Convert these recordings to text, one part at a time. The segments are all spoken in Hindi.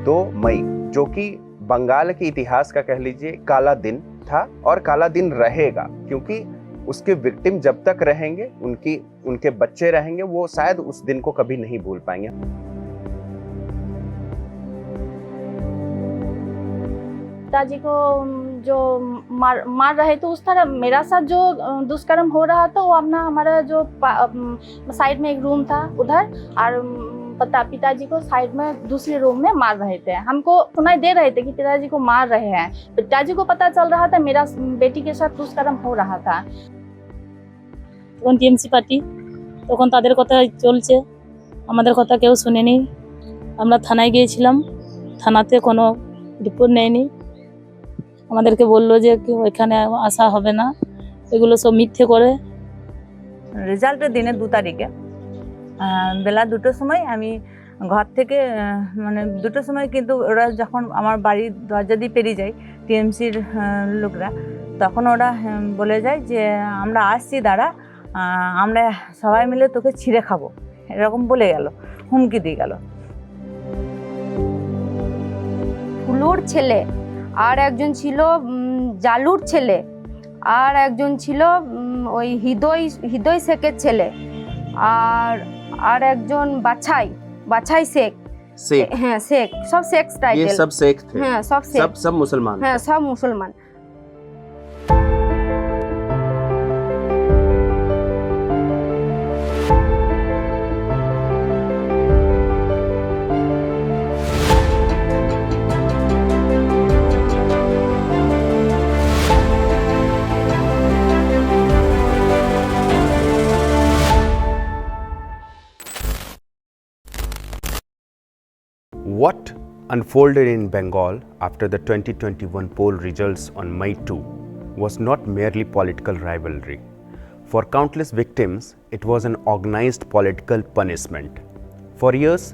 2 मई, जो कि बंगाल के इतिहास का कह लीजिए काला दिन था और काला दिन रहेगा, क्योंकि उसके विक्टिम जब तक रहेंगे, उनके बच्चे रहेंगे, वो शायद उस दिन को कभी नहीं भूल पाएंगे। पिताजी को जो मार रहे तो उस तरह मेरा साथ जो दुष्कर्म हो रहा था वो अपना हमारा जो साइड में एक रूम था उधर, और पिताजी को साइड में दूसरे रूम में मार रहे थे। हमको सुनाई दे रहे थे कि पिताजी को मार रहे हैं। पिताजी को पता चल रहा था मेरा बेटी के साथ दुष्कर्म हो रहा था। তখন টিএমসি পার্টি, তখন তাদের কথা চলছে, আমাদের কথা কেউ শুনেনি। আমরা থানায় গিয়েছিলাম, থানাতে কোনো রিপোর্ট নেয়নি। আমাদেরকে বললো যে ওইখানে আসা হবে না, এগুলো সব মিথ্যে করে। রেজাল্টের দিনে 2 তারিখে বেলা 2টোর সময় আমি ঘর থেকে মানে 2টোর সময়, কিন্তু ওরা যখন আমার বাড়ির দরজা দিয়ে পেরিয়ে যায় টিএমসির লোকরা, তখন ওরা বলে যায় যে আমরা আসছি, দাঁড়া, আমরা সবাই মিলে তোকে ছিঁড়ে খাবো, এরকম বলে গেল, হুমকি দিয়ে গেল। ফুলুর ছেলে আর একজন ছিল জালুর ছেলে, আর একজন ছিল ওই হৃদয় শেখের ছেলে, আর একজন বাছাই শেখ। হ্যাঁ শেখ, সব শেখ টাইটেল। ये सब शेख थे। হ্যাঁ সব শেখ, सब मुसलमान। হ্যাঁ সব মুসলমান। What unfolded in Bengal after the 2021 poll results on May 2 was not merely political rivalry. For countless victims, it was an organized political punishment. For years,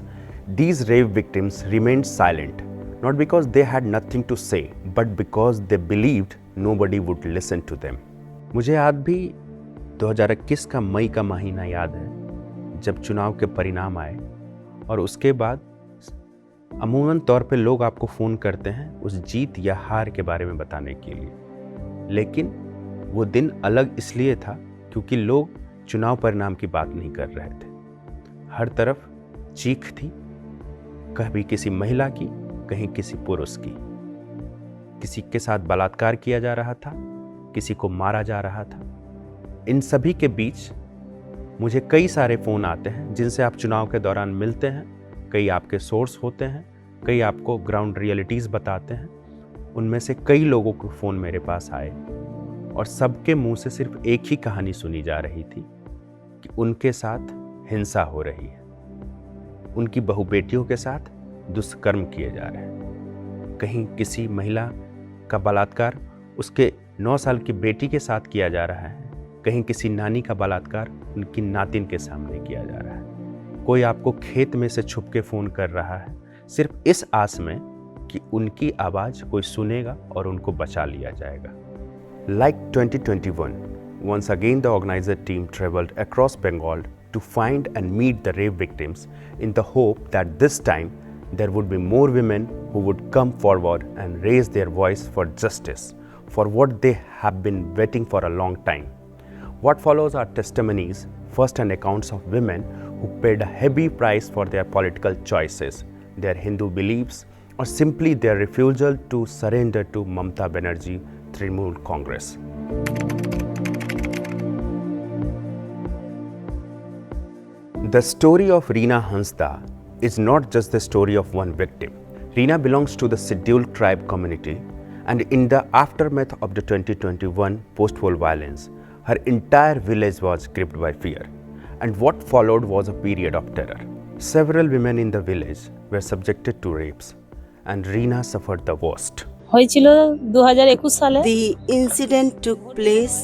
these rape victims remained silent, not because they had nothing to say, but because they believed nobody would listen to them. मुझे आज भी 2021 का मई का महीना याद है, जब चुनाव के परिणाम आए और उसके बाद अमूमन तौर पे लोग आपको फ़ोन करते हैं उस जीत या हार के बारे में बताने के लिए, लेकिन वो दिन अलग इसलिए था क्योंकि लोग चुनाव परिणाम की बात नहीं कर रहे थे। हर तरफ चीख थी, कभी किसी महिला की, कहीं किसी पुरुष की। किसी के साथ बलात्कार किया जा रहा था, किसी को मारा जा रहा था। इन सभी के बीच मुझे कई सारे फ़ोन आते हैं जिनसे आप चुनाव के दौरान मिलते हैं। कई आपके सोर्स होते हैं, कई आपको ग्राउंड रियलिटीज़ बताते हैं। उनमें से कई लोगों के फ़ोन मेरे पास आए और सबके मुंह से सिर्फ एक ही कहानी सुनी जा रही थी कि उनके साथ हिंसा हो रही है, उनकी बहु बेटियों के साथ दुष्कर्म किए जा रहे हैं। कहीं किसी महिला का बलात्कार उसके 9 साल की बेटी के साथ किया जा रहा है, कहीं किसी नानी का बलात्कार उनकी नातिन के सामने किया जा रहा है। कोई आपको खेत में से छुप के फ़ोन कर रहा है, सिर्फ इस आस में कि उनकी आवाज़ कोई सुनेगा और उनको बचा लिया जाएगा। Like 2021, once again the organizer team traveled across Bengal to find and meet the rape victims in the hope that this time there would be more women who would come forward and raise their voice for justice, for what they have been waiting for a long time. What follows are testimonies, first-hand accounts of women who paid a heavy price for their political choices, their Hindu beliefs, or simply their refusal to surrender to Mamata Banerjee Trinamool Congress. The story of Reena Hansda is not just the story of one victim. Reena belongs to the scheduled tribe community, and in the aftermath of the 2021 post-poll violence, her entire village was gripped by fear. And what followed was a period of terror. Several women in the village were subjected to rapes, and Reena suffered the worst. হয়েছিল 2021 সালে। The incident took place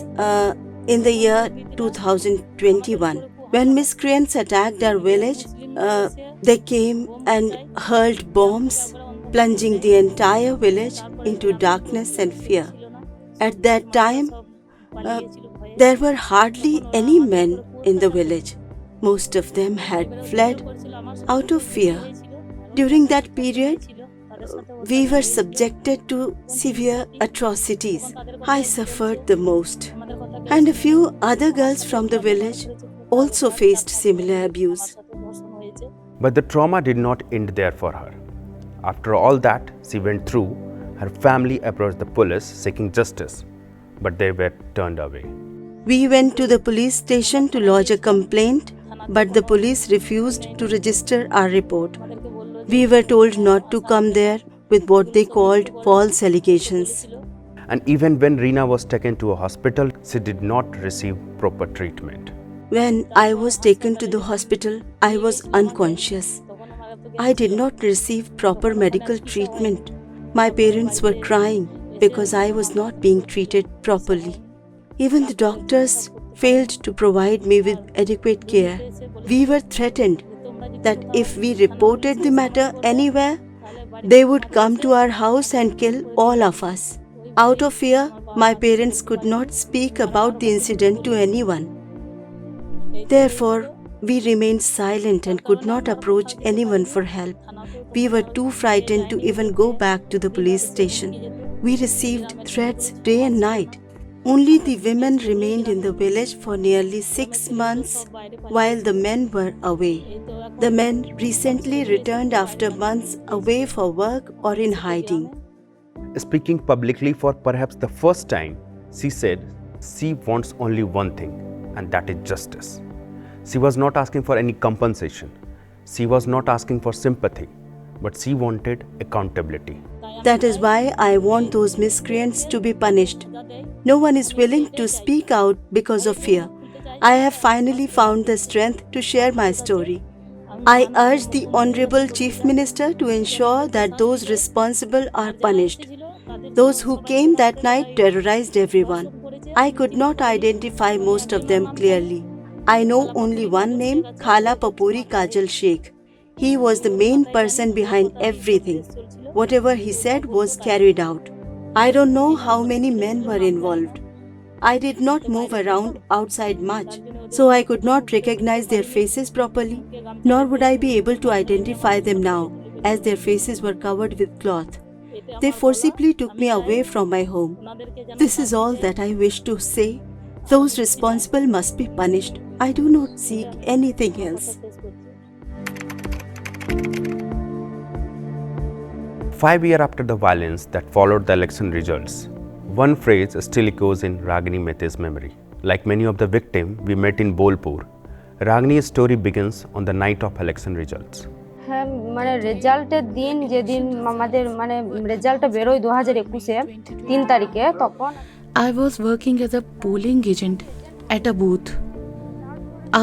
in the year 2021 when miscreants attacked our village. They came and hurled bombs, plunging the entire village into darkness and fear. At that time, there were hardly any men in the village. Most of them had fled out of fear. During that period, we were subjected to severe atrocities. I suffered the most. And a few other girls from the village also faced similar abuse. But the trauma did not end there for her. After all that she went through, her family approached the police seeking justice, but they were turned away. We went to the police station to lodge a complaint, but the police refused to register our report. We were told not to come there with what they called false allegations. And even when Reena was taken to a hospital, she did not receive proper treatment. When I was taken to the hospital, I was unconscious. I did not receive proper medical treatment. My parents were crying because I was not being treated properly. Even the doctors failed to provide me with adequate care. We were threatened that if we reported the matter anywhere, they would come to our house and kill all of us. Out of fear, my parents could not speak about the incident to anyone. Therefore, we remained silent and could not approach anyone for help. We were too frightened to even go back to the police station. We received threats day and night. Only the women remained in the village for nearly 6 months while the men were away. The men recently returned after months away for work or in hiding. Speaking publicly for perhaps the first time, she said she wants only one thing, and that is justice. She was not asking for any compensation. She was not asking for sympathy, but she wanted accountability. That is why I want those miscreants to be punished. No one is willing to speak out because of fear. I have finally found the strength to share my story. I urge the Honorable Chief Minister to ensure that those responsible are punished. Those who came that night terrorized everyone. I could not identify most of them clearly. I know only one name, Khala Papuri Kajal Sheikh. He was the main person behind everything. Whatever he said was carried out. I don't know how many men were involved. I did not move around outside much, so I could not recognize their faces properly, nor would I be able to identify them now, as their faces were covered with cloth. They forcibly took me away from my home. This is all that I wish to say. Those responsible must be punished. I do not seek anything else. 5 years after the violence that followed the election results, one phrase still echoes in Ragini Mete's memory. Like many of the victims we met in Bolpur, Ragini's story begins on the night of election results. হ্যাঁ মানে রেজাল্টের দিন যেদিন আমাদের মানে রেজাল্টটা বেরোয় 2021-এ 3 তারিখে তখন I was working as a polling agent at a booth.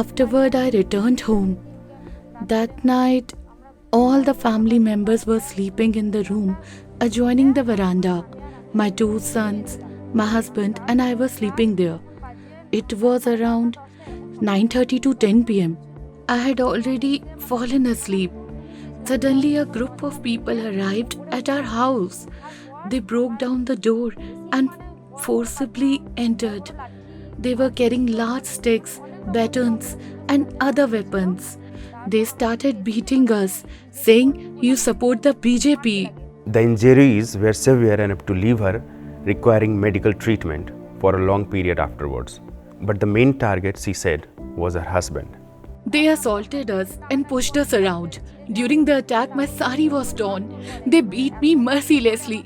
Afterward, I returned home. That night, all the family members were sleeping in the room adjoining the veranda. My 2 sons, my husband, and I were sleeping there. It was around 9:30 to 10 p.m. I had already fallen asleep. Suddenly, a group of people arrived at our house. They broke down the door and forcibly entered. They were carrying large sticks, batons, and other weapons. They started beating us, saying, "You support the BJP." The injuries were severe enough to leave her requiring medical treatment for a long period afterwards. But the main target, she said, was her husband. They assaulted us and pushed us around. During the attack, my sari was torn. They beat me mercilessly.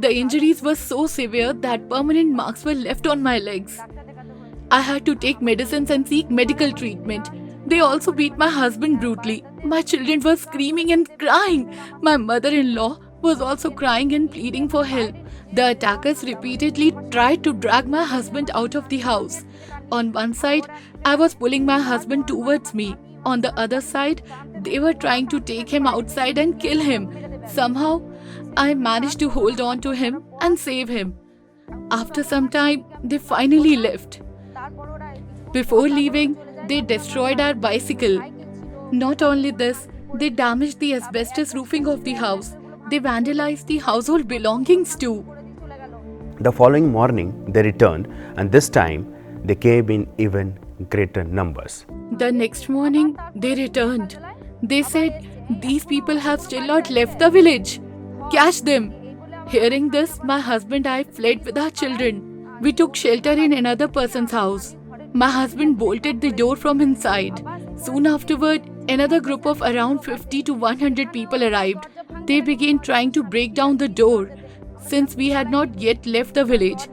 The injuries were so severe that permanent marks were left on my legs. I had to take medicines and seek medical treatment. They also beat my husband brutally. My children were screaming and crying. My mother-in-law was also crying and pleading for help. The attackers repeatedly tried to drag my husband out of the house. On one side, I was pulling my husband towards me. On the other side, they were trying to take him outside and kill him. Somehow, I managed to hold on to him and save him. After some time, they finally left. Before leaving, they destroyed our bicycle. Not only this, they damaged the asbestos roofing of the house. They vandalized the household belongings too. The following morning, they returned, and this time, they came in even greater numbers. The next morning, they returned. They said, "These people have still not left the village." Catch them! Hearing this, my husband and I fled with our children. We took shelter in another person's house. My husband bolted the door from inside. Soon afterward, another group of around 50 to 100 people arrived. They began trying to break down the door. Since we had not yet left the village,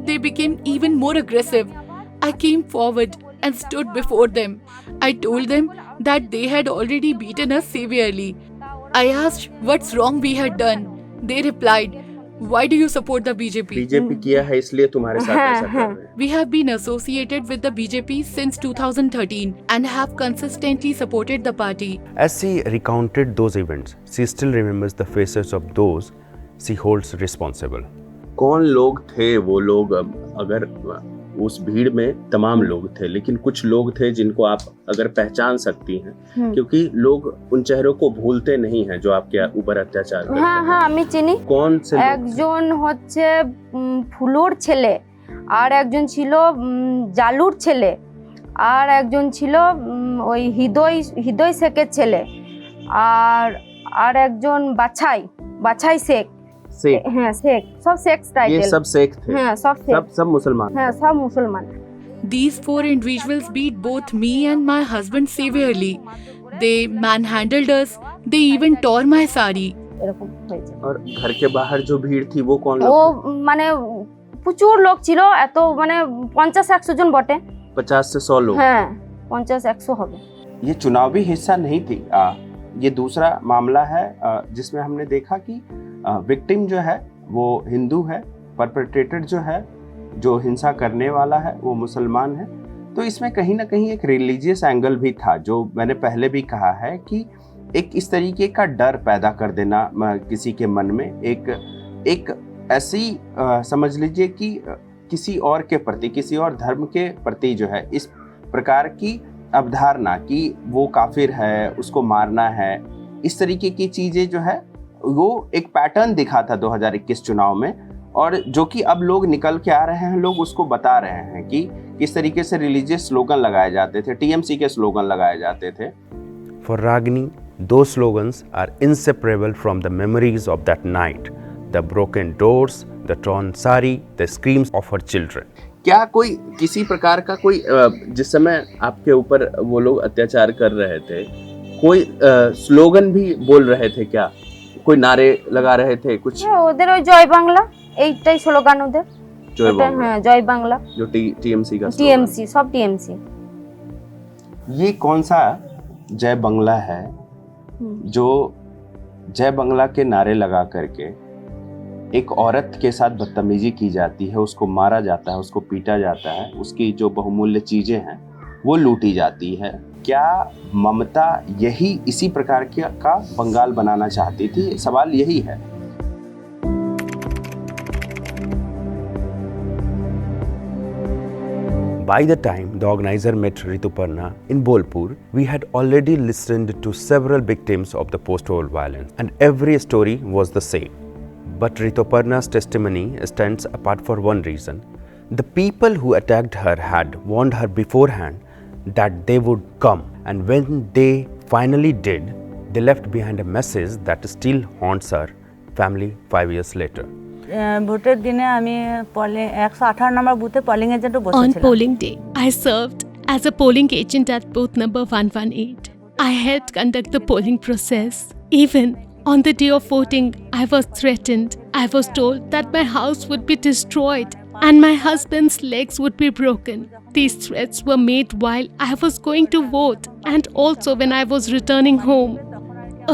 they became even more aggressive. I came forward and stood before them. I told them that they had already beaten us severely. I asked what's wrong we had done. They replied, "Why do you support the BJP?" BJP किया है इसलिए तुम्हारे साथ ऐसा कर रहे हैं। We have been associated with the BJP since 2013 and have consistently supported the party. As she recounted those events, she still remembers the faces of those she holds responsible. कौन लोग थे वो लोग? अगर उस भीड़ में तमाम लोग थे, लेकिन कुछ लोग थे जिनको आप अगर पहचान सकती हैं, क्योंकि लोग उन चेहरों को भूलते नहीं हैं जो आपके ऊपर अत्याचार करते হ্যাঁ হ্যাঁ আমি চিনি कौन से लोग? একজন হচ্ছে ফুলোর ছেলে, আর একজন ছিল জালুর ছেলে, আর একজন ছিল ওই হৃদয় শেখের ছেলে, আর একজন বাছাই শেখ। शेख? হ্যাঁ শেখ, সব শেখ ये টাইটেল। सब शेख थे? হ্যাঁ সব শেখ, सब मुसलमान? হ্যাঁ সব মুসলমান। These 4 individuals beat both me and my husband severely. They manhandled us. They even tore my sari. এরকম হয়েছে। और घर के बाहर जो भीड़ थी वो कौन ও लोग थे? মানে প্রচুর লোক ছিল, এত মানে 50-100 জন বটে। 50 से 100 लोग? হ্যাঁ 50-100 হবে। ये चुनावी हिस्सा नहीं थी। ये दूसरा मामला है जिसमें हमने देखा कि विक्टिम जो है वो हिंदू है, परपेट्रेटर जो है, जो हिंसा करने वाला है वो मुसलमान है। तो इसमें कहीं ना कहीं एक रिलीजियस एंगल भी था, जो मैंने पहले भी कहा है कि एक इस तरीके का डर पैदा कर देना किसी के मन में, एक ऐसी समझ लीजिए कि किसी और के प्रति, किसी और धर्म के प्रति जो है इस प्रकार की अवधारणा कि वो काफिर है, उसको मारना है, इस तरीके की चीजें जो है वो एक पैटर्न दिखा था 2021 चुनाव में, और जो कि अब लोग निकल के आ रहे हैं, लोग उसको बता रहे हैं कि किस तरीके से रिलीजियस स्लोगन लगाए जाते थे, टीएमसी के स्लोगन लगाए जाते थे। For Ragini, those slogans are inseparable from the memories of that night. The broken doors, the torn sari, the screams of her children. क्या कोई किसी प्रकार का कोई जिस समय आपके ऊपर वो लोग अत्याचार कर रहे थे, कोई स्लोगन भी बोल रहे थे क्या? कोई नारे लगा रहे थे कुछ? ওদের ওই জয় বাংলা এইটাই স্লোগান ওদের। जय बांग्ला? হ্যাঁ জয় বাংলা, जो टीएमसी का টিএমসি, সব টিএমসি। ये कौन सा जय बांग्ला है जो जय बांग्ला के नारे लगा करके एक औरत के साथ बदतमीजी की जाती है, उसको मारा जाता है, उसको पीटा जाता है, उसकी जो बहुमूल्य चीजें हैं वो लूटी जाती है? क्या ममता यही इसी प्रकार का बंगाल बनाना चाहती थी? सवाल यही है। By the time the organizer met Rituparna in Bolpur, we had already listened to several victims of the post-war violence, and every story was the same. But Rituparna's testimony stands apart for one reason. The people who attacked her had warned her beforehand that they would come, and when they finally did, they left behind a message that still haunts her family 5 years later. ভোটের দিনে আমি 118 নম্বর বুথে পোলিং এজেন্টও On বসেছিলাম। polling day, I served as a polling agent at booth number 118. I helped conduct the polling process. Even on the day of voting, I was threatened. I was told that my house would be destroyed and my husband's legs would be broken. These threats were made while I was going to vote and also when I was returning home.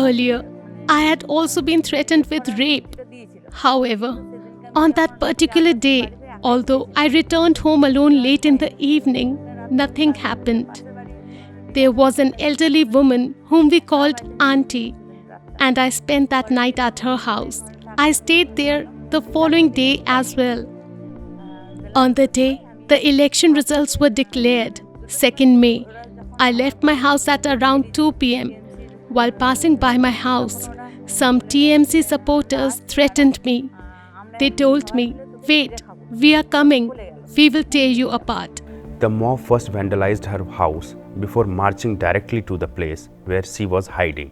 Earlier, I had also been threatened with rape. However, on that particular day, although I returned home alone late in the evening, nothing happened. There was an elderly woman whom we called Auntie, and I spent that night at her house. I stayed there the following day as well. On the day the election results were declared, 2nd May, I left my house at around 2 p.m. While passing by my house, some TMC supporters threatened me. They told me, "Wait, we are coming. We will tear you apart." The mob first vandalized her house before marching directly to the place where she was hiding.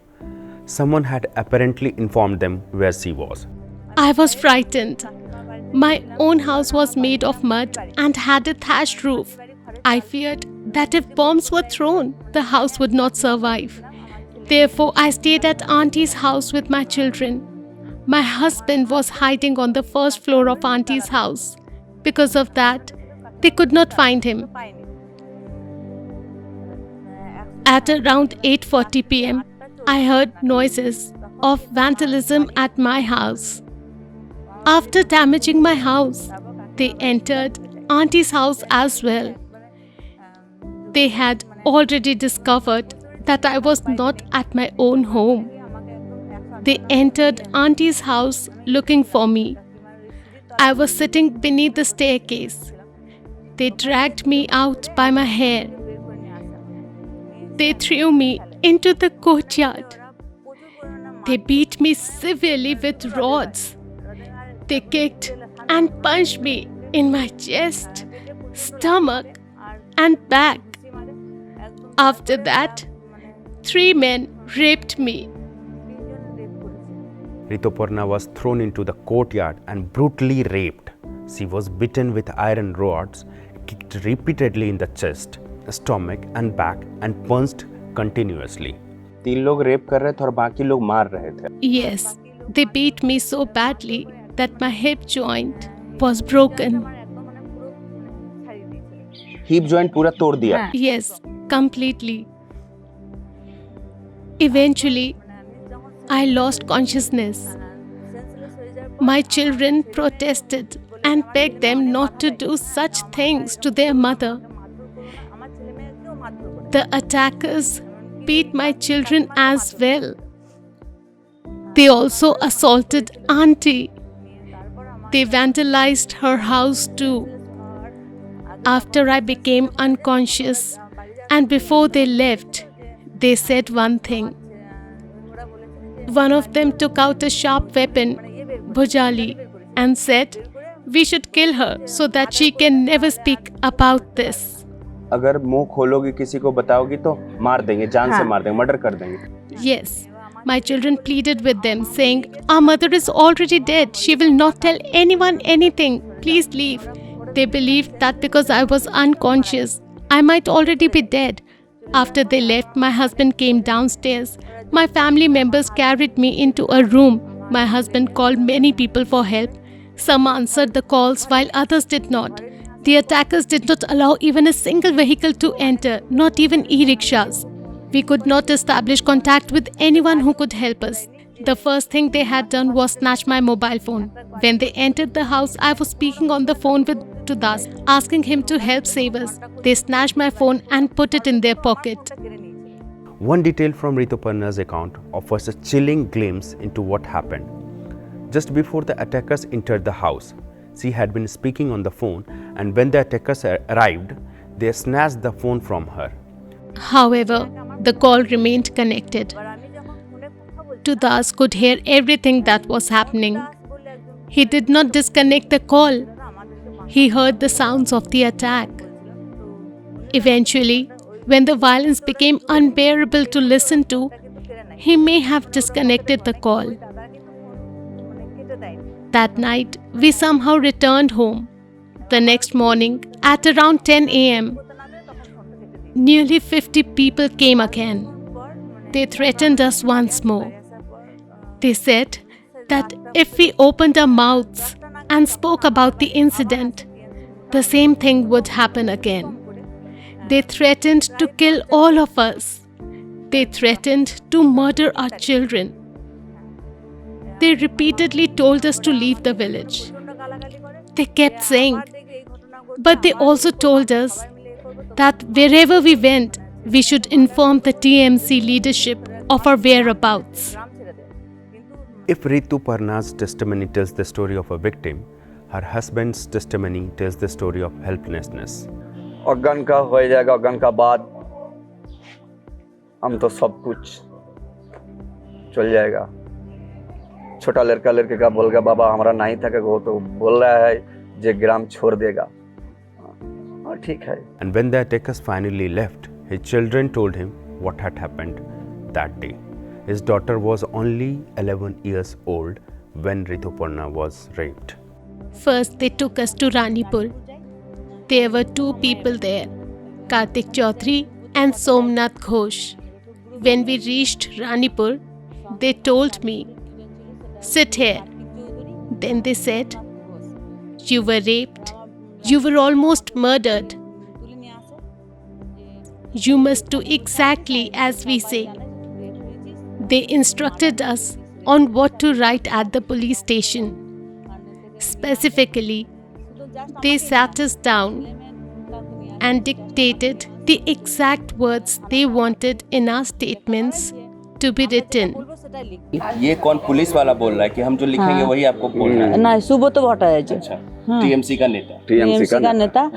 Someone had apparently informed them where she was. I was frightened. My own house was made of mud and had a thatched roof. I feared that if bombs were thrown, the house would not survive. Therefore, I stayed at Auntie's house with my children. My husband was hiding on the first floor of Auntie's house. Because of that, they could not find him. At around 8:40 p.m., I heard noises of vandalism at my house. After damaging my house, they entered Auntie's house as well. They had already discovered that I was not at my own home. They entered Auntie's house looking for me. I was sitting beneath the staircase. They dragged me out by my hair. They threw me into the courtyard. They beat me severely with rods. They kicked and punched me in my chest, stomach, and back. After that, 3 men raped me. Rituparna was thrown into the courtyard and brutally raped. She was beaten with iron rods, kicked repeatedly in the chest, stomach and back and punched continuously. 3 लोग रेप कर रहे थे और बाकी लोग मार रहे थे. Yes, they beat me so badly that my hip joint was broken. Hip joint पूरा तोड़ दिया. Yes, completely. Eventually, I lost consciousness. My children protested and begged them not to do such things to their mother. The attackers beat my children as well. They also assaulted Auntie. They vandalized her house too. After I became unconscious and before they left, they said one thing. One of them took out a sharp weapon, Bhujali, and said, "We should kill her so that she can never speak about this." अगर मुंह खोलोगी किसी को बताओगी तो मार देंगे, जान से मार देंगे, मर्डर कर देंगे. Yes, my children pleaded with them, saying, "Our mother is already dead. She will not tell anyone anything. Please leave." They believed that because I was unconscious, I might already be dead. After they left, my husband came downstairs. My family members carried me into a room. My husband called many people for help. Some answered the calls while others did not. The attackers did not allow even a single vehicle to enter, not even e-rickshaws. We could not establish contact with anyone who could help us. The first thing they had done was snatch my mobile phone. When they entered the house, I was speaking on the phone with Das, asking him to help save us. They snatched my phone and put it in their pocket. One detail from Rituparna's account offers a chilling glimpse into what happened. Just before the attackers entered the house, she had been speaking on the phone, and when the attackers arrived, they snatched the phone from her. However, the call remained connected. Das could hear everything that was happening. He did not disconnect the call. He heard the sounds of the attack. Eventually, when the violence became unbearable to listen to, he may have disconnected the call. That night, we somehow returned home. The next morning, at around 10 a.m., nearly 50 people came again. They threatened us once more. They said that if we opened our mouths and spoke about the incident, the same thing would happen again. They threatened to kill all of us. They threatened to murder our children. They repeatedly told us to leave the village. They kept saying, but they also told us that wherever we went, we should inform the TMC leadership of our whereabouts. If Rituparna's testimony tells the story of a victim, her husband's testimony tells the story of helplessness. अगन का हो जाएगा, अगन का बाद हम तो सब कुछ चल जाएगा. छोटा लड़का लड़के का बोल गया बाबा हमारा नहीं था कि वो तो बोल रहा है जे ग्राम छोड़ देगा. हाँ ठीक है. And when the attackers finally left, his children told him what had happened that day. His daughter was only 11 years old when Rituparna was raped. First, they took us to Ranipur. There were two people there, Kartik Chaudhary and Somnath Ghosh. When we reached Ranipur, they told me, "Sit here." Then they said, "You were raped. You were almost murdered. You must do exactly as we say." They instructed us on what to write at the police station. Specifically, they sat us down and dictated the exact words they wanted in our statements to be written. ये कौन पुलिस वाला बोल रहा है कि हम जो लिखेंगे हाँ। वही आपको बोलना है? ना सुब्रत भट्टाचार्य। अच्छा, हाँ। टीएमसी का नेता। टीएमसी का नेता।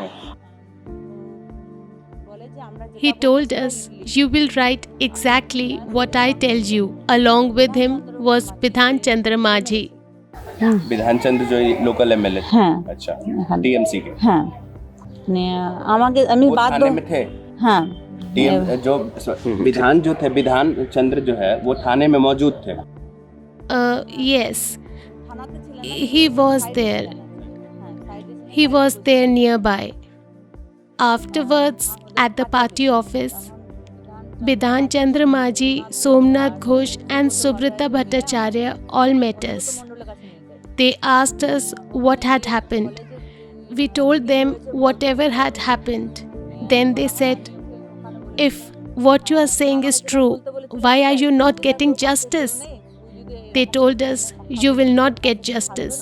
He told us, "You will write exactly what I tell you." Along with him was Bidhan Chandra Majhi. Bidhan Chandra जो लोकल एमएलए। हाँ। अच्छा, हाँ। टीएमसी के। हाँ আমাকে আমি वो বাদ थाने में थे। हाँ जो विधान जो थे, विधान चंद्र जो है वो थाने में मौजूद थे। Yes, he was there. He was there nearby. Afterwards, at the party office, Bidhan Chandra Majhi, Somnath Ghosh and Subrata Bhattacharya all met us. They asked us what had happened. We told them whatever had happened. Then they said, "If what you are saying is true, why are you not getting justice?" They told us, "You will not get justice."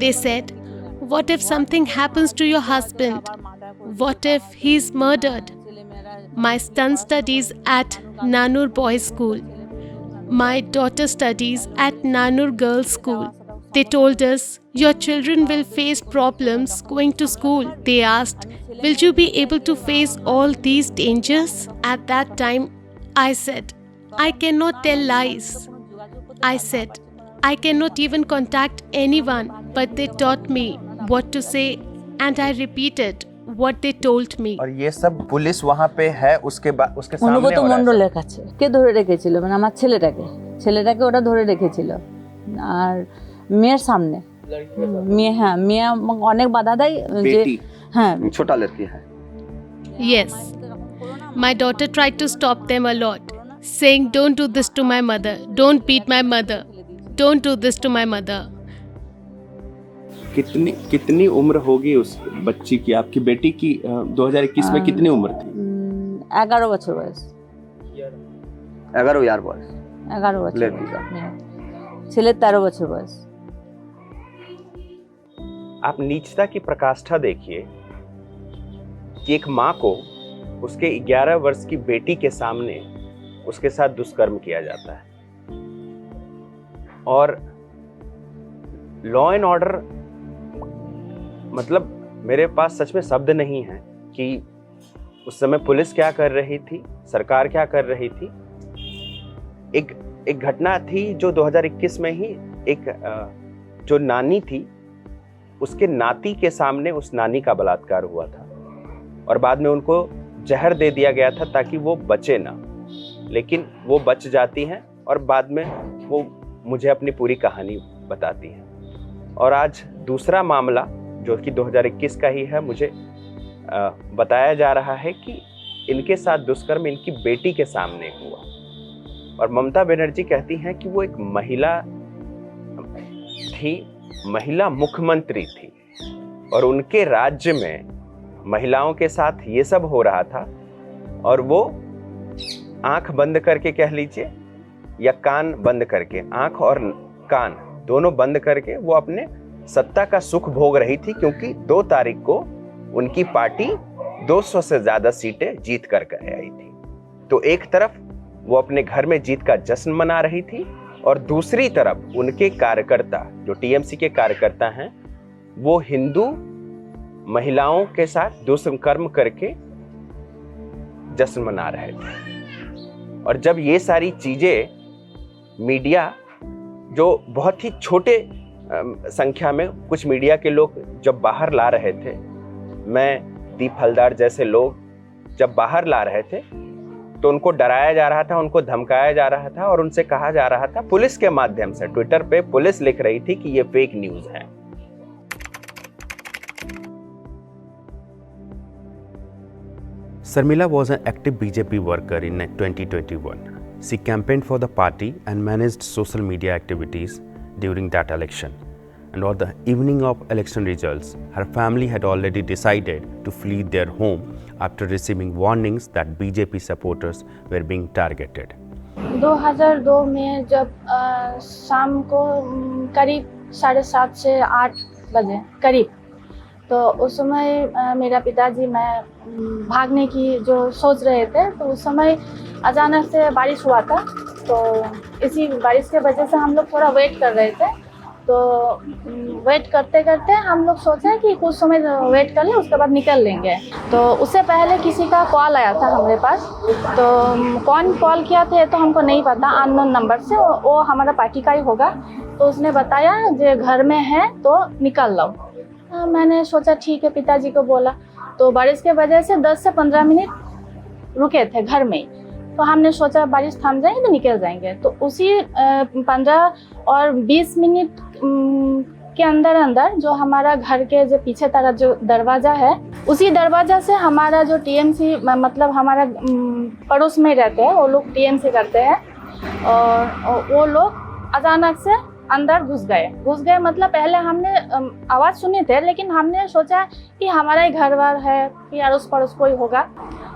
They said, "What if something happens to your husband? What if he's murdered?" My son studies at Nanur Boys School. My daughter studies at Nanur Girls School. They told us, "Your children will face problems going to school." They asked, "Will you be able to face all these dangers?" At that time, I said, "I cannot tell lies." I said, "I cannot even contact anyone," but they taught me what to say and I repeated what they told me. और ये सब पुलिस वहाँ पे है, उसके बाद उसके सामने অনুগত हो रहा है। মণ্ডলের কাছে কে ধরে রেখেছিল, মানে আমার ছেলেটাকে ওটা ধরে রেখেছিল আর মেয়ের সামনে মেয়ে, হ্যাঁ মেয়ে আমাকে অনেক বাধা দেয় যে बेटी। হ্যাঁ छोटा लड़की है। Yes, my daughter tried to stop them a lot, saying, "Don't do this to my mother. Don't beat my mother. Don't do this to my mother." कितनी उम्र होगी उस बच्ची की, आपकी बेटी की? 2021 में कितनी उम्र थी? 11 বছর বয়স। 11 यार बॉयस। 11 বছর लड़की का। ছেলের 13 বছর বয়স। आप नीचता की प्रकाष्ठा देखिए कि एक माँ को उसके 11 वर्ष की बेटी के सामने उसके साथ दुष्कर्म किया जाता है, और लॉ एंड ऑर्डर, मतलब मेरे पास सच में शब्द नहीं है कि उस समय पुलिस क्या कर रही थी, सरकार क्या कर रही थी। एक घटना थी जो 2021 में ही एक जो नानी थी उसके नाती के सामने उस नानी का बलात्कार हुआ था, और बाद में उनको जहर दे दिया गया था ताकि वो बचे ना, लेकिन वो बच जाती हैं और बाद में वो मुझे अपनी पूरी कहानी बताती हैं। और आज दूसरा मामला जो कि 2021 का ही है, मुझे बताया जा रहा है कि इनके साथ दुष्कर्म इनकी बेटी के सामने हुआ, और ममता बनर्जी कहती हैं कि वो एक महिला थी, महिला मुख्यमंत्री थी, और उनके राज्य में महिलाओं के साथ ये सब हो रहा था, और वो आंख बंद करके कह लीजिए या कान बंद करके, आंख और कान दोनों बंद करके वो अपने सत्ता का सुख भोग रही थी, क्योंकि 2 तारीख को उनकी पार्टी 200 से ज्यादा सीटें जीत कर आई थी। तो एक तरफ वो अपने घर में जीत का जश्न मना रही थी, और दूसरी तरफ उनके कार्यकर्ता जो टीएमसी के कार्यकर्ता हैं वो हिंदू महिलाओं के साथ दुष्कर्म करके जश्न मना रहे थे। और जब ये सारी चीजें मीडिया, जो बहुत ही छोटे संख्या में कुछ मीडिया के लोग जब बाहर ला रहे थे, मैं दीप हलदार जैसे लोग जब बाहर ला रहे थे, तो उनको डराया जा रहा था, उनको धमकाया जा रहा था और उनसे कहा जा रहा था पुलिस के माध्यम से, ट्विटर पे पुलिस लिख रही थी कि ये फेक न्यूज है। Sarmila was an active BJP worker in 2021. She campaigned for the party and managed social media activities during that election. And on the evening of election results, her family had already decided to flee their home after receiving warnings that BJP supporters were being targeted. 2002 में जब शाम को करीब 7:30 से 8 बजे करीब, तो उस समय मेरा पिताजी मैं भागने की जो सोच रहे थे, तो उस समय अचानक से बारिश हुआ था। तो इसी बारिश के वजह से हम लोग थोड़ा वेट कर रहे थे। तो वेट करते करते हम लोग सोचे कि कुछ समय वेट कर लें, उसके बाद निकल लेंगे। तो उससे पहले किसी का कॉल आया था हमारे पास। तो कौन कॉल किया था तो हमको नहीं पता, अननोन नंबर से, वो हमारा पार्टी का ही होगा। तो उसने बताया जो घर में है तो निकल लो। मैंने सोचा ठीक है, पिताजी को बोला। तो बारिश के वजह से 10 से 15 मिनट रुके थे घर में। तो हमने सोचा बारिश थम जाएंगे तो निकल जाएंगे। तो उसी 15 और 20 मिनट के अंदर अंदर जो हमारा घर के जो पीछे तरफ जो दरवाज़ा है, उसी दरवाज़ा से हमारा जो टीएमसी, मतलब हमारा पड़ोस में रहते हैं वो लोग टीएमसी करते हैं, और वो लोग अचानक से अंदर घुस गए। मतलब पहले हमने आवाज़ सुनी थे, लेकिन हमने सोचा कि हमारा ही घर बार है कि अड़ोस पड़ोस कोई होगा,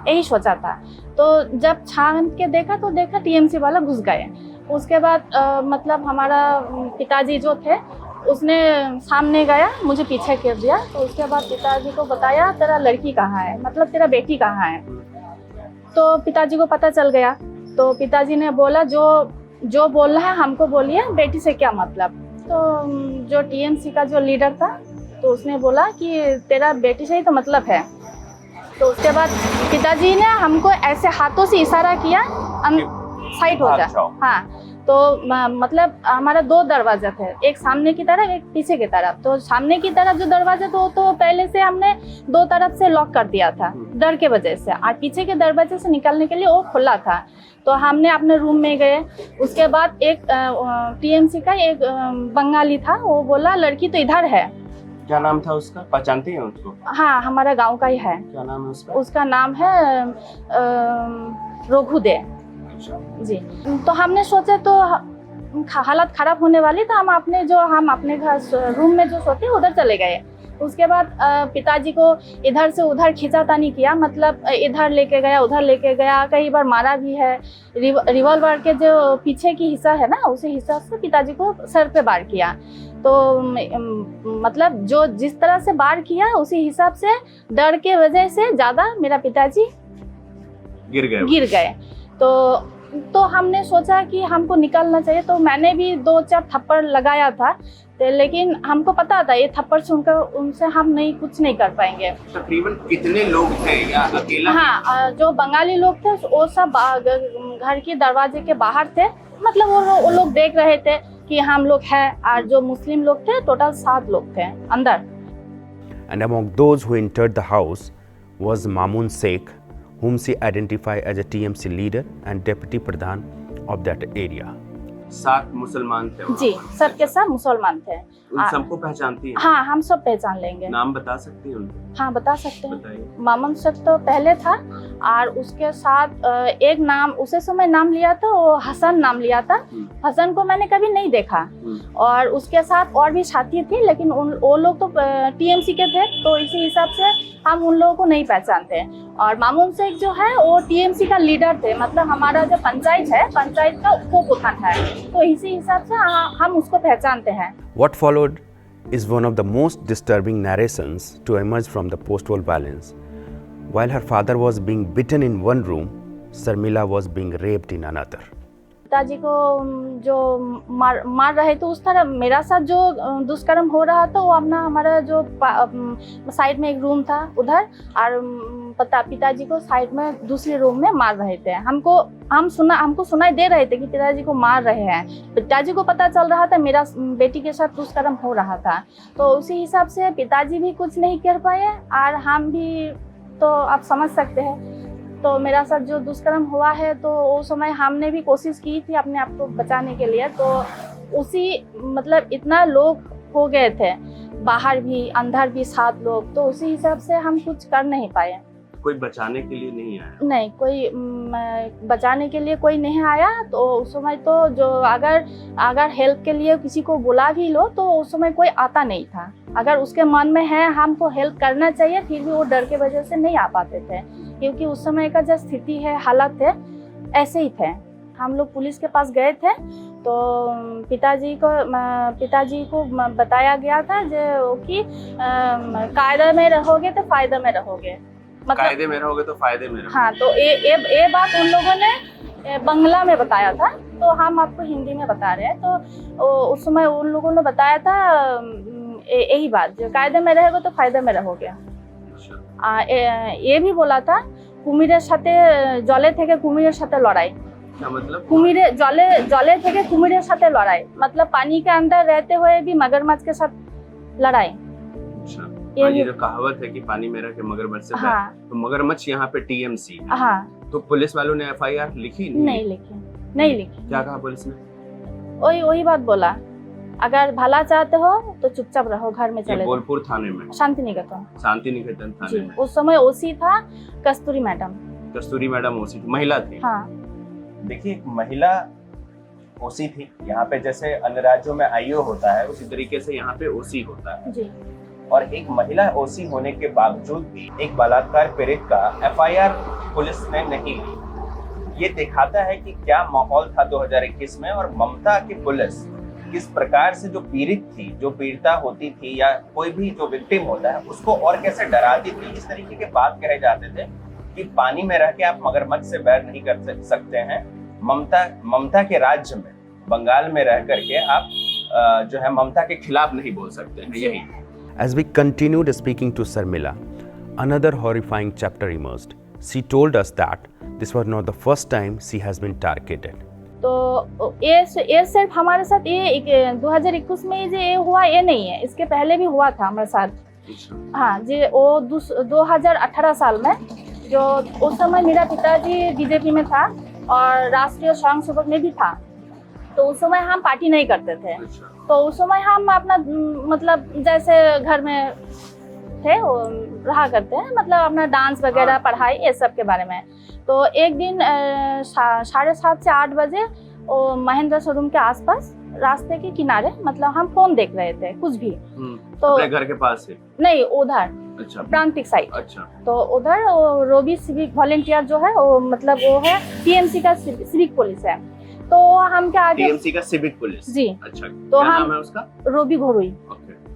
यही सोचा था। तो जब छान के देखा तो देखा टीएमसी वाला घुस गए। उसके बाद मतलब हमारा पिताजी जो थे उसने सामने गया, मुझे पीछे कर दिया। तो उसके बाद पिताजी को बताया तेरा लड़की कहाँ है, मतलब तेरा बेटी कहाँ है। तो पिताजी को पता चल गया। तो पिताजी ने बोला जो बोल रहा है हमको बोलिए, बेटी से क्या मतलब। तो जो टीएमसी का जो लीडर था तो उसने बोला कि तेरा बेटी से ही तो मतलब है। तो उसके बाद पिताजी ने हमको ऐसे हाथों से इशारा किया साइड हो जा। हाँ, तो मतलब हमारा 2 दरवाजा थे, एक सामने की तरफ एक पीछे की तरफ। तो सामने की तरफ जो दरवाजा तो पहले से हमने 2 तरफ से लॉक कर दिया था डर के वजह से, और पीछे के दरवाजे से निकलने के लिए वो खुला था। तो हमने अपने रूम में गए। उसके बाद एक टीएमसी का एक बंगाली था, वो बोला लड़की तो इधर है। क्या नाम था उसका, पहचानते हैं उसको? हाँ, हमारा गांव का ही है। क्या नाम है उसका? उसका नाम है रघुदे जी। तो हमने सोचा तो हालत खराब होने वाली, तो हम अपने घर रूम में जो सोते उधर चले गए। उसके बाद पिताजी को इधर से उधर खींचातानी किया, मतलब इधर लेके गया उधर लेके गया, कई बार मारा भी है। रिवॉल्वर के जो पीछे की हिस्सा है ना, उसी हिस्सा से पिताजी को सर पे वार किया। तो मतलब जो जिस तरह से वार किया उसी हिसाब से डर के वजह से ज़्यादा मेरा पिताजी गिर गए। तो हमने सोचा कि हमको निकलना चाहिए। तो मैंने भी 2-4 थप्पड़ लगाया था, लेकिन हमको पता था ये थप्पड़ सुनकर उनसे हम कुछ नहीं कर पाएंगे। तकरीबन कितने लोग थे या अकेला? हाँ, जो बंगाली लोग थे वो सब घर के दरवाजे के बाहर थे, मतलब वो लोग देख रहे थे कि हम लोग हैं। और जो मुस्लिम लोग थे टोटल 7 लोग थे अंदर। And among those who entered the house was Mamun Sheikh, whom she identified as a TMC leader and deputy pradhan of that area. 7 मुसलमान थे जी, सब के सब मुसलमान थे। उन सबको पहचानती हैं? हाँ, हम सब पहचान लेंगे। नाम बता सकती हैं उनके? हाँ, बता सकते हैं। बताइए। मामून शेख तो पहले था, और उसके साथ एक नाम उसे समय नाम लिया था, वो हसन नाम लिया था। हसन को मैंने कभी नहीं देखा। और उसके साथ और भी साथी थे, लेकिन वो लोग तो टीएमसी के थे, तो इसी हिसाब से हम उन लोगों को नहीं पहचानते। और मामून शेख जो है वो टीएमसी का लीडर थे, मतलब हमारा जो पंचायत है, पंचायत का उप प्रधान है, तो इसी हिसाब से हम उसको पहचानते हैं। What followed is one of the most disturbing narrations to emerge from the post-war violence. While her father was being beaten in one room, Sarmila was being raped in another. पिताजी को जो मार रहे थे, उस तरह मेरा साथ जो दुष्कर्म हो रहा था वो हमारा जो साइड में एक रूम था उधर, और पिताजी को साइड में दूसरे रूम में मार रहे थे। हमको सुनाई दे रहे थे कि पिताजी को मार रहे हैं। पिताजी को पता चल रहा था मेरा बेटी के साथ दुष्कर्म हो रहा था, तो उसी हिसाब से पिताजी भी कुछ नहीं कर पाए, और हम भी तो आप समझ सकते हैं तो मेरा साथ जो दुष्कर्म हुआ है तो उस समय हमने भी कोशिश की थी अपने आप को बचाने के लिए। तो उसी मतलब इतना लोग हो गए थे, बाहर भी अंदर भी 7 लोग, तो उसी हिसाब से हम कुछ कर नहीं पाए। कोई बचाने के लिए नहीं आया? नहीं, कोई बचाने के लिए कोई नहीं आया। तो उस समय तो जो अगर हेल्प के लिए किसी को बुला भी लो तो उस समय कोई आता नहीं था। अगर उसके मन में है हमको हेल्प करना चाहिए, फिर भी वो डर के वजह से नहीं आ पाते थे, क्योंकि उस समय का जो स्थिति है, हालात है, ऐसे ही थे। हम लोग पुलिस के पास गए थे तो पिताजी को बताया गया था जो कि कायदे में रहोगे तो फायदे में रहोगे, मतलब कायदे में रहोगे तो फायदे में रहोगे। हाँ, तो ये बात उन लोगों ने बंगला में बताया था, तो हम आपको हिंदी में बता रहे हैं। तो उस समय उन लोगों ने बताया था यही बात, जो कायदे में रहेगा तो फायदे में रहोगे। ये भी बोला था কুমিরের সাথে জলে থেকে কুমিরের সাথে লড়াই। क्या मतलब? जले থেকে কুমিরের সাথে लड़ाई, मतलब पानी के अंदर रहते हुए भी मगरमच्छ के साथ लड़ाई। अच्छा, ये जो कहावत है कि पानी में रह के मगरमच्छ से हाँ, तो मगरमच्छ यहाँ पे टीएमसी। हाँ, तो पुलिस वालों ने एफआईआर लिखी? नहीं लिखी। क्या कहा पुलिस ने? वही बात बोला, अगर भला चाहते हो तो चुपचाप रहो, घर में चले जाओ। बोलपुर थाने में? शांति निकेतन थाने में। उस समय ओसी था कस्तूरी मैडम ओसी थी, महिला थी। हाँ। देखिए, एक महिला ओसी थी। यहाँ पे जैसे अन्य राज्यों में आईओ होता है, उसी तरीके से यहाँ पे ओसी होता है जी। और एक महिला ओसी होने के बावजूद भी एक बलात्कार पीड़ित का एफआईआर पुलिस ने नहीं ली। ये दिखाता है कि क्या माहौल था 2021 में, और ममता की पुलिस किस प्रकार से जो पीड़ित थी, जो पीड़िता होती थी या कोई भी जो विक्टिम होता है, उसको और कैसे डराती थी। इस तरीके के बात कहे जाते थे कि पानी में रह के आप मगरमच्छ से बैर नहीं कर सकते हैं। ममता के राज्य में, बंगाल में रह करके आप जो है ममता के खिलाफ नहीं बोल सकते हैं। यही। As we continued speaking to Sarmila, another horrifying chapter emerged. She told us that this was not the first time she has been targeted. तो ये सिर्फ हमारे साथ ये 2021 में जो ये हुआ ये नहीं है, इसके पहले भी हुआ था हमारे साथ। हाँ जी, वो 2018 साल में, जो उस समय मेरा पिताजी बीजेपी में था और राष्ट्रीय स्वयं सेवक में भी था, तो उस समय हम पार्टी नहीं करते थे। तो उस समय हम अपना मतलब जैसे घर में थे वो रहा करते हैं, मतलब अपना डांस वगैरह, पढ़ाई, ये सब के बारे में। तो एक दिन 7:30 से 8 बजे वो महेंद्र शोरूम के आसपास रास्ते के किनारे, मतलब हम फोन देख रहे थे कुछ भी, तो अपने घर के पास से नहीं, उधर अच्छा, प्रांतिक साइड। अच्छा। तो उधर रोबी सिविक वॉलेंटियर जो है वो, मतलब वो है टीएमसी का सिविक पुलिस है, तो हम क्या आगे टीएमसी का सिविक पुलिस जी। अच्छा, तो क्या हम नाम है उसका? रोबी घोरुई।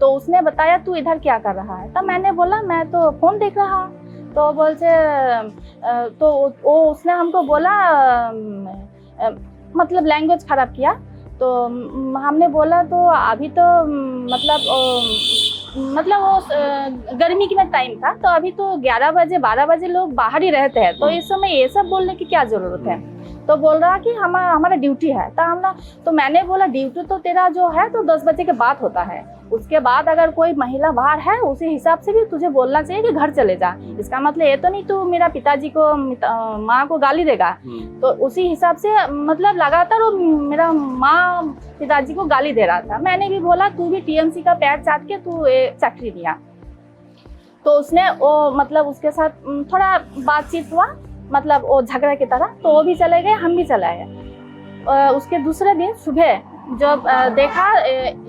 तो उसने बताया तू इधर क्या कर रहा है, तब मैंने बोला मैं तो फोन देख रहा। तो बोलते तो वो उसने हमको बोला, मतलब लैंग्वेज खराब किया। तो हमने बोला तो अभी तो मतलब वो गर्मी की में टाइम था, तो अभी तो 11 बजे 12 बजे लोग बाहर ही रहते हैं, तो इस समय ये सब बोलने की क्या जरूरत है। तो बोल रहा कि हमारा ड्यूटी है। तो मैंने बोला ड्यूटी तो तेरा जो है तो 10 बजे के बाद होता है, उसके बाद अगर कोई महिला बाहर है उसी हिसाब से भी तुझे बोलना चाहिए कि घर चले जा। इसका मतलब ये तो नहीं तू मेरा पिताजी को, माँ को गाली देगा। तो उसी हिसाब से मतलब लगातार वो मेरा माँ पिताजी को गाली दे रहा था। मैंने भी बोला तू भी टीएमसी का पैर चाट के तू चाकरी दिया। तो उसने वो मतलब उसके साथ थोड़ा बातचीत हुआ, मतलब वो झगड़ा की तरह, तो वो भी चले गए, हम भी चले गए। उसके दूसरे दिन सुबह जब देखा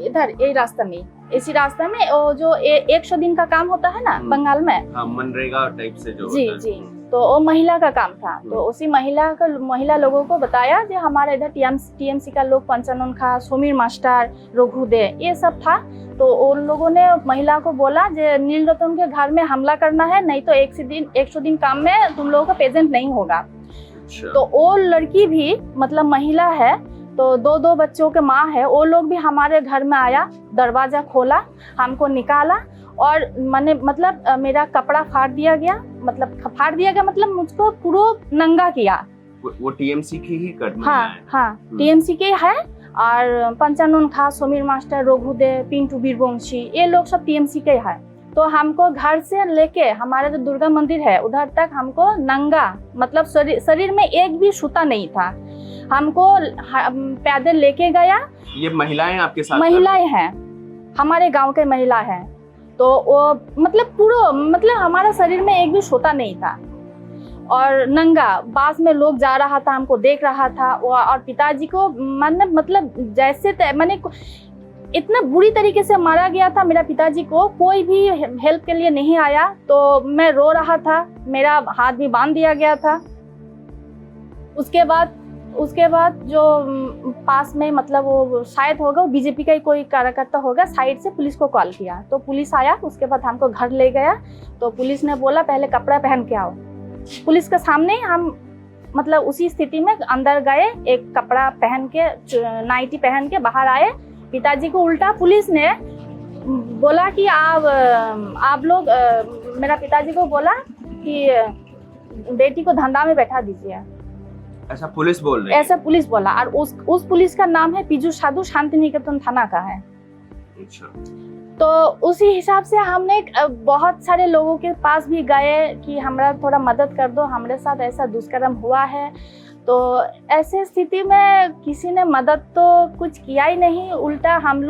इधर यही रास्ते में, इसी रास्ते में वो जो 100 दिन का काम होता है ना बंगाल में, मनरेगा टाइप से जो जी जी, तो वो महिला का काम था। तो उसी महिला लोगों को बताया जो हमारे इधर टीएमसी का लोग, पंचानन खा, सुमीर मास्टर, रघु दे, ये सब था। तो उन लोगों ने महिला को बोला जो नील रतन के घर में हमला करना है, नहीं तो 100 दिन काम में तुम लोगों का प्रेजेंट नहीं होगा। तो वो लड़की भी मतलब महिला है, तो 2 बच्चों के माँ है, वो लोग भी हमारे घर में आया, दरवाजा खोला, हमको निकाला और मतलब मेरा कपड़ा फाड़ दिया गया, मतलब मुझको पूरा नंगा किया। वो टीएमसी की ही कर्मी है? हाँ, टीएमसी के है। और पंचानन खा, समीर मास्टर, रघु दे, पिंटू बीरवंशी, ये लोग सब टीएमसी के है। तो हमको घर से लेके हमारा जो दुर्गा मंदिर है उधर तक हमको नंगा, मतलब शरीर में एक भी सूता नहीं था, हमको पैदल लेके गया। ये महिलाएं आपके साथ? महिलाएं हैं, हमारे गांव के महिला हैं। तो वो मतलब हमारा शरीर में एक भी सूता नहीं था और नंगा बास में लोग जा रहा था, हमको देख रहा था। और पिताजी को मतलब जैसे मैंने इतना बुरी तरीके से मारा गया था मेरा पिताजी को, कोई भी हेल्प के लिए नहीं आया। तो मैं रो रहा था, मेरा हाथ भी बांध दिया गया था। उसके बाद जो पास में मतलब वो शायद होगा वो बीजेपी का ही कोई कार्यकर्ता होगा, साइड से पुलिस को कॉल किया तो पुलिस आया। उसके बाद हमको घर ले गया तो पुलिस ने बोला पहले कपड़ा पहन के आओ। पुलिस के सामने हम मतलब उसी स्थिति में अंदर गए, एक कपड़ा पहन के नाइटी पहन के बाहर आए। पिताजी को उल्टा पुलिस ने बोला कि आप लोग मेरा पिताजी को बोला कि बेटी को धंधा में बैठा दीजिए। ऐसा पुलिस बोल रही है? ऐसा पुलिस बोला। और उस पुलिस का नाम है पीजू साधु, शांति निकेतन थाना का है। अच्छा। तो उसी हिसाब से हमने बहुत सारे लोगों के पास भी गए कि हमारा थोड़ा मदद कर दो, हमारे साथ ऐसा दुष्कर्म हुआ है। तो ऐसे स्थिति में किसी ने मदद तो कुछ किया ही नहीं, उल्टा हम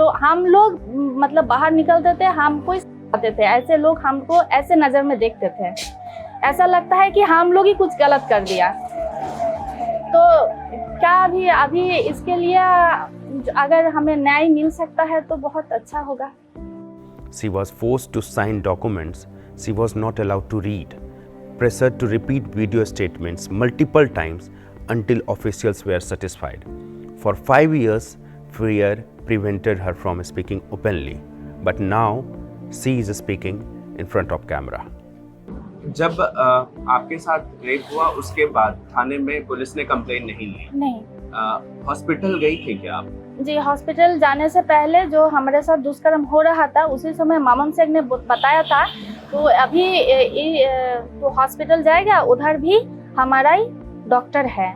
लोग मतलब बाहर निकलते थे, हमको ही आते थे। ऐसे लोग हमको ऐसे नज़र में देखते थे, ऐसा लगता है कि हम लोग ही कुछ गलत कर दिया। तो क्या अभी इसके लिए अगर हमें न्याय मिल सकता है तो बहुत अच्छा होगा। She was forced to sign documents she was not allowed to read, pressured to repeat video statements multiple times until officials were satisfied. For 5 years, fear prevented her from speaking openly, but now she is speaking in front of camera. जब आपके साथ रेप हुआ उसके बाद थाने में पुलिस ने कंप्लेन नहीं ली? नहीं। हॉस्पिटल गई थी क्या आप? जी, हॉस्पिटल जाने से पहले जो हमारे साथ दुष्कर्म हो रहा था उसी समय मामन शेख ने बताया था। तो अभी तो हॉस्पिटल जाएगा, उधर भी हमारा ही डॉक्टर है।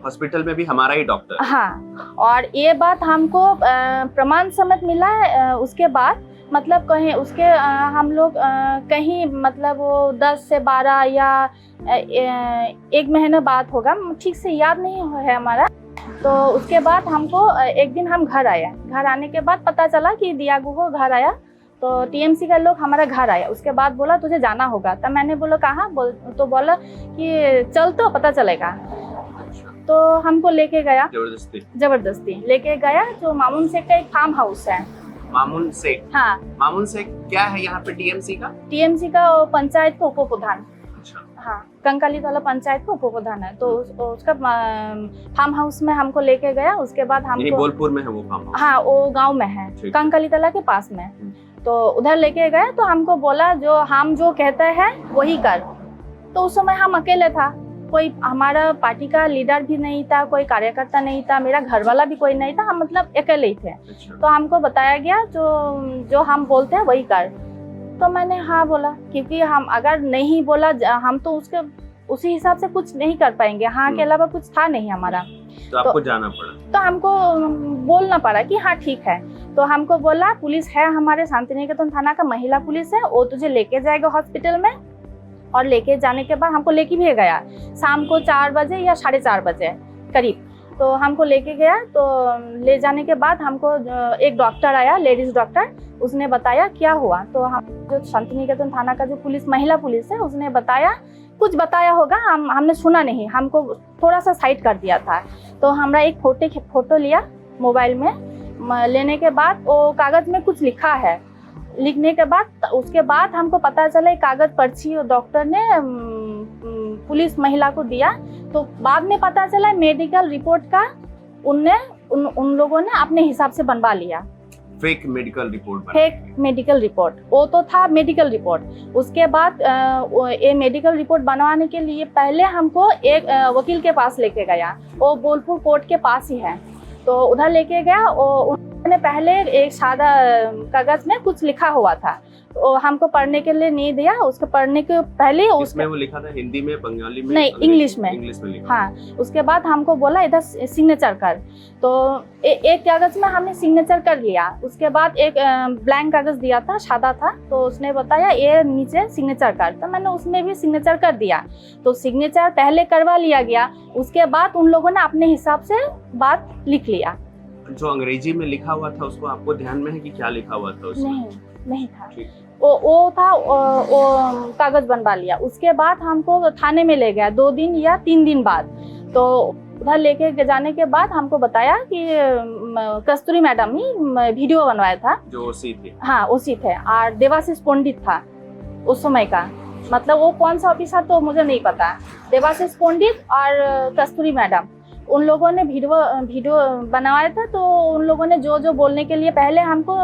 हॉस्पिटल में भी हमारा ही डॉक्टर? हाँ, और ये बात हमको प्रमाण समेत मिला है। उसके बाद मतलब कहीं उसके हम लोग कहीं मतलब वो 10 से 12 या 1 महीने बाद होगा, ठीक से याद नहीं है हमारा। तो उसके बाद हमको एक दिन हम घर आए, घर आने के बाद पता चला कि दिया गुहो घर आया। तो टीएमसी का लोग हमारा घर आया, उसके बाद बोला तुझे जाना होगा। तब मैंने बोला कहाँ, तो बोला कि चल तो पता चलेगा। तो हमको लेके गया, जबरदस्ती लेके गया। जो मामून शेख का एक फार्म हाउस है। मामून शेख? हाँ। मामून शेख क्या है यहाँ पे टीएमसी का? टीएमसी का पंचायत का उप प्रधान। अच्छा। हाँ, कंकाली वाला पंचायत का उप प्रधान है। तो उसका फार्म हाउस में हमको लेके गया। उसके बाद हमको बोलपुर में है वो फार्म हाउस? हाँ, वो गांव में है, कंकाली तला के पास में। तो उधर लेके गए तो हमको बोला हम जो कहते हैं वही कर। तो उस समय हम अकेले था, कोई हमारा पार्टी का लीडर भी नहीं था, कोई कार्यकर्ता नहीं था, मेरा घर वाला भी कोई नहीं था, हम मतलब अकेले ही थे। तो हमको बताया गया जो हम बोलते हैं वही कर। तो मैंने हाँ बोला, क्योंकि हम अगर नहीं बोला हम तो उसी हिसाब से कुछ नहीं कर पाएंगे। हाँ के अलावा कुछ था नहीं हमारा। तो आपको जाना पड़ा? तो हमको बोलना पड़ा कि हाँ ठीक है। तो हमको बोला पुलिस है हमारे शांति निकेतन थाना का, महिला पुलिस है, वो तुझे लेके जाएगा हॉस्पिटल में। और लेके जाने के बाद हमको लेके भी गया शाम को 4 बजे या 4:30 बजे करीब। तो हमको लेके गया। तो ले जाने के बाद हमको एक डॉक्टर आया, लेडीज डॉक्टर, उसने बताया क्या हुआ। तो हम जो शांति निकेतन थाना का जो पुलिस महिला पुलिस है उसने कुछ बताया होगा, हमने सुना नहीं, हमको थोड़ा सा साइड कर दिया था। तो हमरा एक फोटो लिया मोबाइल में, लेने के बाद वो कागज़ में कुछ लिखा है। लिखने के बाद उसके बाद हमको पता चला कागज पर्ची डॉक्टर ने पुलिस महिला को दिया। तो बाद में पता चला मेडिकल रिपोर्ट का उन लोगों ने अपने हिसाब से बनवा लिया। Fake medical report? Fake medical report, वो तो था मेडिकल रिपोर्ट। उसके बाद ये मेडिकल रिपोर्ट बनवाने के लिए पहले हमको एक वकील के पास लेके गया, वो बोलपुर कोर्ट के पास ही है। तो उधर लेके गया, उन्होंने पहले एक सादा कागज में कुछ लिखा हुआ था, तो हमको पढ़ने के लिए नहीं दिया। उसके पढ़ने के पहले इसमें वो लिखा था हिंदी में, बंगाली में, नहीं, इंग्लिश में लिखा। हाँ, उसके बाद हमको बोला इधर सिग्नेचर कर। तो एक कागज में हमने सिग्नेचर कर लिया। उसके बाद एक ब्लैंक कागज दिया था, सादा था, तो उसने बताया ये नीचे सिग्नेचर कर। तो मैंने उसमें भी सिग्नेचर कर दिया। तो सिग्नेचर पहले करवा लिया गया, उसके बाद उन लोगों ने अपने हिसाब से बात लिख लिया। जो अंग्रेजी में लिखा हुआ था उसको आपको ध्यान में है कि क्या लिखा हुआ था उसमें? नहीं था। वो था, वो कागज बनवा लिया। उसके बाद हमको थाने में ले गया 2 दिन या 3 दिन बाद। तो उधर लेके जाने के बाद हमको बताया कि कस्तूरी मैडम ही वीडियो बनवाया था, जो ओसी थे। हाँ, ओसी थे, और देवाशीष पंडित था उस समय का। मतलब वो कौन सा ऑफिसर तो मुझे नहीं पता। देवाशीष पंडित और कस्तूरी मैडम, उन लोगों ने वीडियो बनवाया था। तो उन लोगों ने जो बोलने के लिए पहले हमको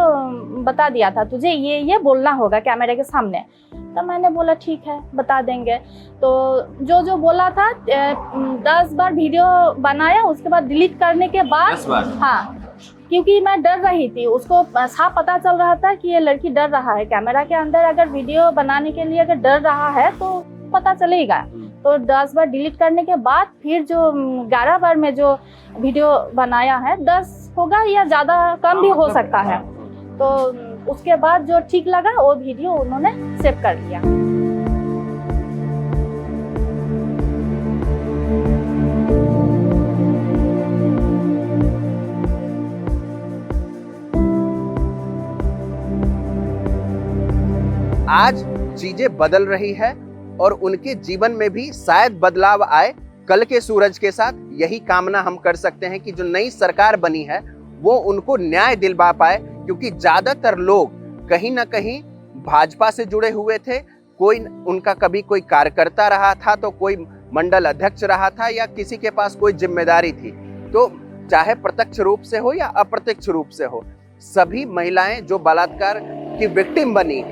बता दिया था, तुझे ये बोलना होगा कैमरा के सामने। तो मैंने बोला ठीक है, बता देंगे। तो जो बोला था 10 बार वीडियो बनाया। उसके बाद डिलीट करने के बाद 10 बार? हाँ, क्योंकि मैं डर रही थी। उसको साफ पता चल रहा था कि ये लड़की डर रहा है। कैमरा के अंदर अगर वीडियो बनाने के लिए अगर डर रहा है तो पता चलेगा। तो 10 बार डिलीट करने के बाद फिर जो 11 बार में जो वीडियो बनाया है, 10 होगा या ज़्यादा कम भी हो सकता है। तो उसके बाद जो ठीक लगा वो वीडियो उन्होंने सेव कर लिया। आज चीजें बदल रही है और उनके जीवन में भी शायद बदलाव आए। कल के सूरज के साथ यही कामना हम कर सकते हैं कि जो नई सरकार बनी है वो उनको न्याय दिलवा पाए, क्योंकि ज्यादातर लोग कहीं ना कहीं भाजपा से जुड़े हुए थे। कोई उनका कभी कोई कार्यकर्ता रहा था, तो कोई मंडल अध्यक्ष रहा था, या किसी के पास कोई जिम्मेदारी थी। तो चाहे प्रत्यक्ष रूप से हो या अप्रत्यक्ष रूप से हो, सभी महिलाएं जो बलात्कार की विक्टिम बनी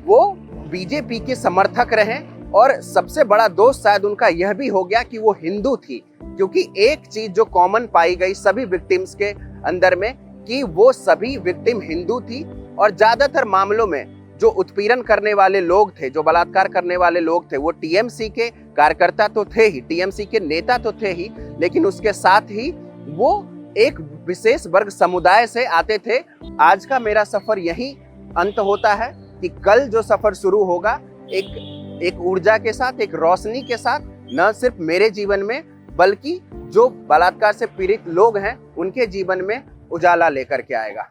वो बीजेपी के समर्थक रहे। और सबसे बड़ा दोष शायद उनका यह भी हो गया कि वो हिंदू थी, क्योंकि एक चीज जो कॉमन पाई गई सभी विक्टिम्स के अंदर में कि वो सभी विक्टिम हिंदू थी। और ज्यादातर मामलों में जो उत्पीड़न करने वाले लोग थे, जो बलात्कार करने वाले लोग थे, वो टीएमसी के कार्यकर्ता तो थे ही, टीएमसी के नेता तो थे ही, लेकिन उसके साथ ही वो एक विशेष वर्ग समुदाय से आते थे। आज का मेरा सफर यही अंत होता है कि कल जो सफर शुरू होगा एक ऊर्जा के साथ, एक रोशनी के साथ, न सिर्फ मेरे जीवन में बल्कि जो बलात्कार से पीड़ित लोग हैं उनके जीवन में उजाला लेकर के आएगा।